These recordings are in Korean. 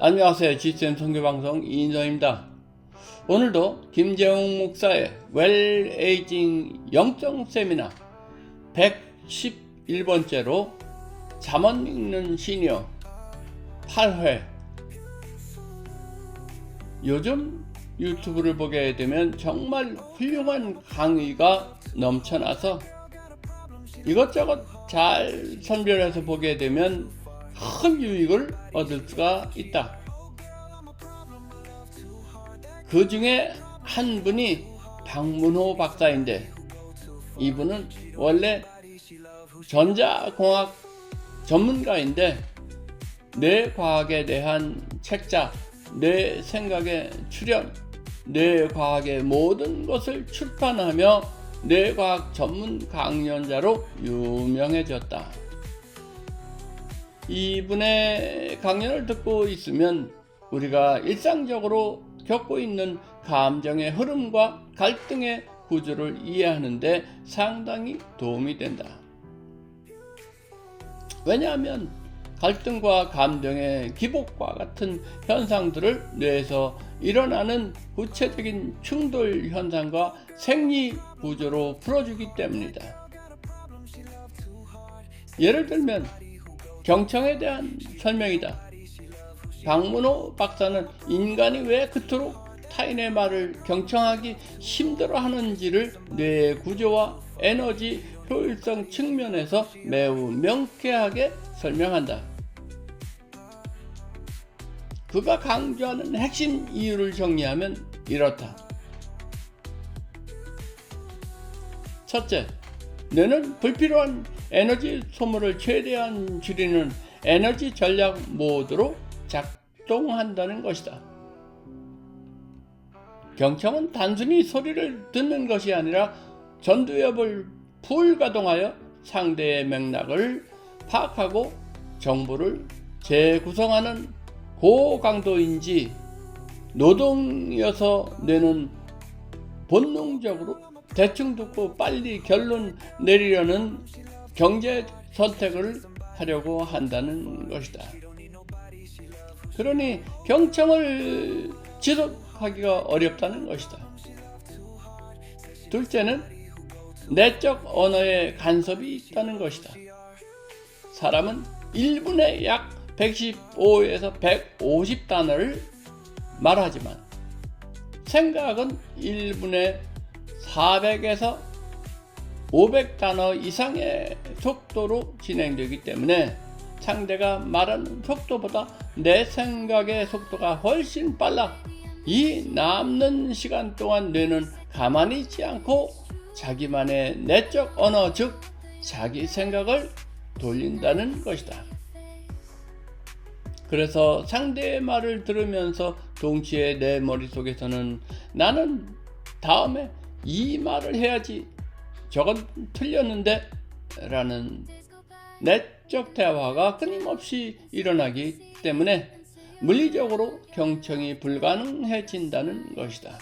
안녕하세요. GCM 선교방송 이인성입니다. 오늘도 김재웅 목사의 웰에이징 영적 세미나 111번째로 잠언 읽는 시니어 8회. 요즘 유튜브를 보게 되면 정말 훌륭한 강의가 넘쳐나서 이것저것 잘 선별해서 보게 되면 큰 유익을 얻을 수가 있다. 그 중에 한 분이 박문호 박사인데, 이분은 원래 전자공학 전문가인데 뇌과학에 대한 책자, 뇌생각의 출현, 뇌과학의 모든 것을 출판하며 뇌과학 전문 강연자로 유명해졌다. 이분의 강연을 듣고 있으면 우리가 일상적으로 겪고 있는 감정의 흐름과 갈등의 구조를 이해하는데 상당히 도움이 된다. 왜냐하면 갈등과 감정의 기복과 같은 현상들을 뇌에서 일어나는 구체적인 충돌 현상과 생리 구조로 풀어주기 때문이다. 예를 들면 경청에 대한 설명이다. 박문호 박사는 인간이 왜 그토록 타인의 말을 경청하기 힘들어하는지를 뇌의 구조와 에너지 효율성 측면에서 매우 명쾌하게 설명한다. 그가 강조하는 핵심 이유를 정리하면 이렇다. 첫째, 뇌는 불필요한 에너지 소모를 최대한 줄이는 에너지 전략 모드로 작동한다는 것이다. 경청은 단순히 소리를 듣는 것이 아니라 전두엽을 풀가동하여 상대의 맥락을 파악하고 정보를 재구성하는 고강도인지 노동이어서 뇌는 본능적으로 대충 듣고 빨리 결론 내리려는 경제 선택을 하려고 한다는 것이다. 그러니 경청을 지속하기가 어렵다는 것이다. 둘째는 내적 언어에 간섭이 있다는 것이다. 사람은 1분에 약 115에서 150단어를 말하지만 생각은 1분에 400에서 500단어 이상의 속도로 진행되기 때문에 상대가 말하는 속도보다 내 생각의 속도가 훨씬 빨라. 이 남는 시간 동안 뇌는 가만히 있지 않고 자기만의 내적 언어, 즉 자기 생각을 돌린다는 것이다. 그래서 상대의 말을 들으면서 동시에 내 머릿속에서는 나는 다음에 이 말을 해야지, 저건 틀렸는데 라는 내적 대화가 끊임없이 일어나기 때문에 물리적으로 경청이 불가능해진다는 것이다.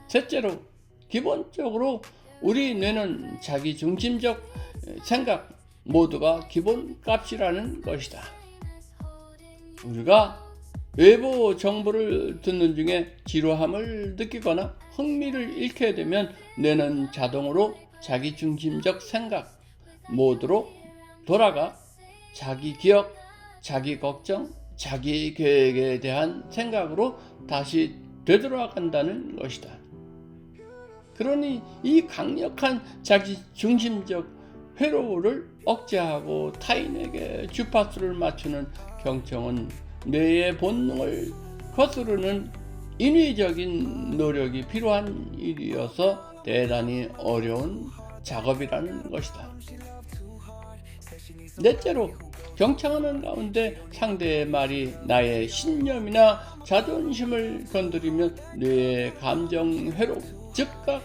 셋째로, 기본적으로 우리 뇌는 자기 중심적 생각 모두가 기본값이라는 것이다. 우리가 외부 정보를 듣는 중에 지루함을 느끼거나 흥미를 잃게 되면 뇌는 자동으로 자기 중심적 생각 모드로 돌아가 자기 기억, 자기 걱정, 자기 계획에 대한 생각으로 다시 되돌아간다는 것이다. 그러니 이 강력한 자기 중심적 회로를 억제하고 타인에게 주파수를 맞추는 경청은 뇌의 본능을 거스르는 인위적인 노력이 필요한 일이어서 대단히 어려운 작업이라는 것이다. 넷째로, 경청하는 가운데 상대의 말이 나의 신념이나 자존심을 건드리면 뇌의 감정 회로 즉각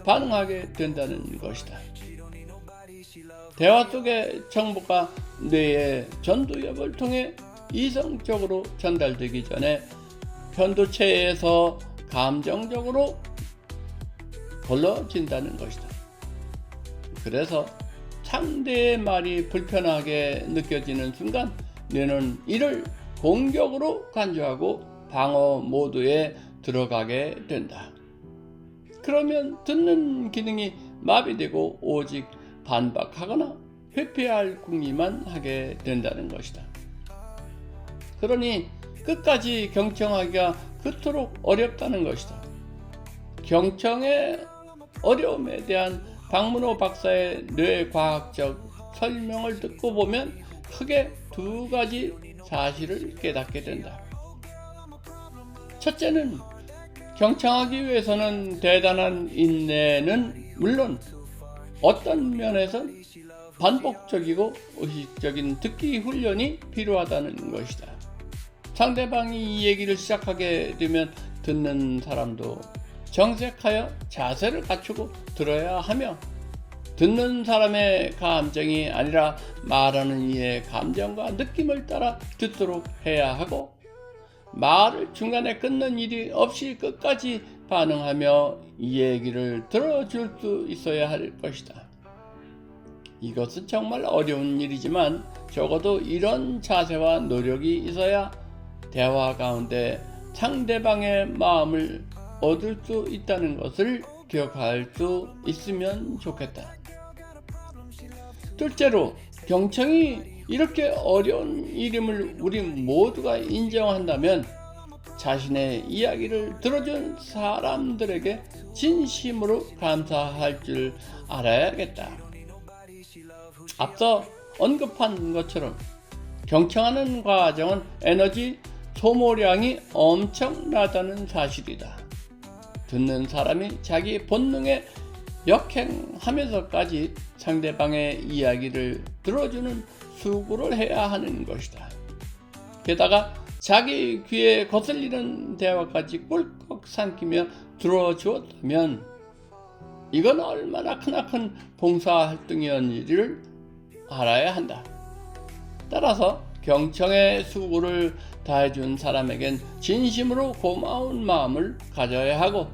반응하게 된다는 것이다. 대화 속의 정보가 뇌의 전두엽을 통해 이성적으로 전달되기 전에 편도체에서 감정적으로 걸러진다는 것이다. 그래서 상대의 말이 불편하게 느껴지는 순간 뇌는 이를 공격으로 간주하고 방어 모드에 들어가게 된다. 그러면 듣는 기능이 마비되고 오직 반박하거나 회피할 궁리만 하게 된다는 것이다. 그러니 끝까지 경청하기가 그토록 어렵다는 것이다. 경청의 어려움에 대한 박문호 박사의 뇌과학적 설명을 듣고 보면 크게 두 가지 사실을 깨닫게 된다. 첫째는 경청하기 위해서는 대단한 인내는 물론 어떤 면에선 반복적이고 의식적인 듣기 훈련이 필요하다는 것이다. 상대방이 이 얘기를 시작하게 되면 듣는 사람도 정색하여 자세를 갖추고 들어야 하며, 듣는 사람의 감정이 아니라 말하는 이의 감정과 느낌을 따라 듣도록 해야 하고, 말을 중간에 끊는 일이 없이 끝까지 반응하며 이 얘기를 들어줄 수 있어야 할 것이다. 이것은 정말 어려운 일이지만 적어도 이런 자세와 노력이 있어야 대화 가운데 상대방의 마음을 얻을 수 있다는 것을 기억할 수 있으면 좋겠다. 둘째로, 경청이 이렇게 어려운 일임을 우리 모두가 인정한다면 자신의 이야기를 들어준 사람들에게 진심으로 감사할 줄 알아야겠다. 앞서 언급한 것처럼 경청하는 과정은 에너지 소모량이 엄청나다는 사실이다. 듣는 사람이 자기 본능에 역행하면서까지 상대방의 이야기를 들어주는 수고를 해야 하는 것이다. 게다가 자기 귀에 거슬리는 대화까지 꿀꺽 삼키며 들어주었다면 이건 얼마나 크나큰 봉사활동이었는지를 알아야 한다. 따라서 경청의 수고를 다해준 사람에겐 진심으로 고마운 마음을 가져야 하고,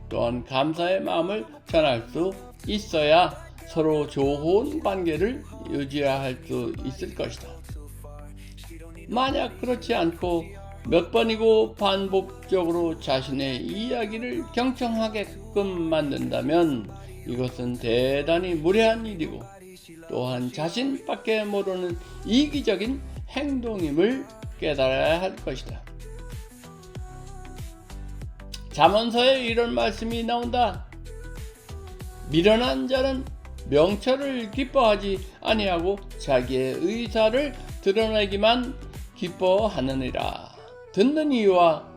또한 감사의 마음을 전할 수 있어야 서로 좋은 관계를 유지할 수 있을 것이다. 만약 그렇지 않고 몇 번이고 반복적으로 자신의 이야기를 경청하게끔 만든다면 이것은 대단히 무례한 일이고, 또한 자신밖에 모르는 이기적인 행동임을 깨달아야 할 것이다. 잠언서에 이런 말씀이 나온다. 미련한 자는 명철을 기뻐하지 아니하고 자기의 의사를 드러내기만 기뻐하느니라. 듣는 이유와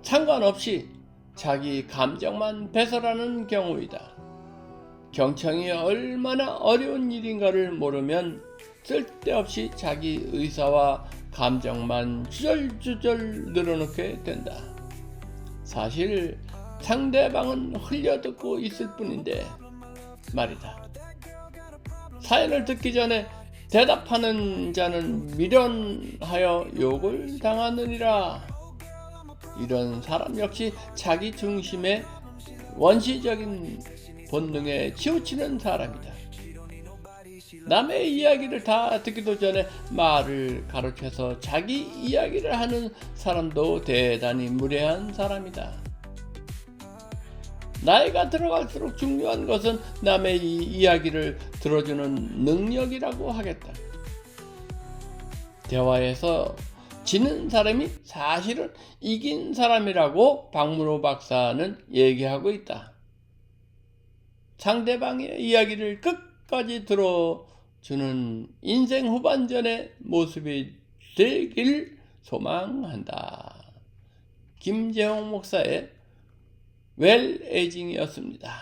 상관없이 자기 감정만 배설하는 경우이다. 경청이 얼마나 어려운 일인가를 모르면 쓸데없이 자기 의사와 감정만 주절주절 늘어놓게 된다. 사실 상대방은 흘려듣고 있을 뿐인데 말이다. 사연을 듣기 전에 대답하는 자는 미련하여 욕을 당하느니라. 이런 사람 역시 자기 중심의 원시적인 본능에 치우치는 사람이다. 남의 이야기를 다 듣기도 전에 말을 가로채서 자기 이야기를 하는 사람도 대단히 무례한 사람이다. 나이가 들어갈수록 중요한 것은 남의 이야기를 들어주는 능력이라고 하겠다. 대화에서 지는 사람이 사실은 이긴 사람이라고 박문호 박사는 얘기하고 있다. 상대방의 이야기를 끝까지 들어주는 인생 후반전의 모습이 되길 소망한다. 김재홍 목사의 웰에이징이었습니다.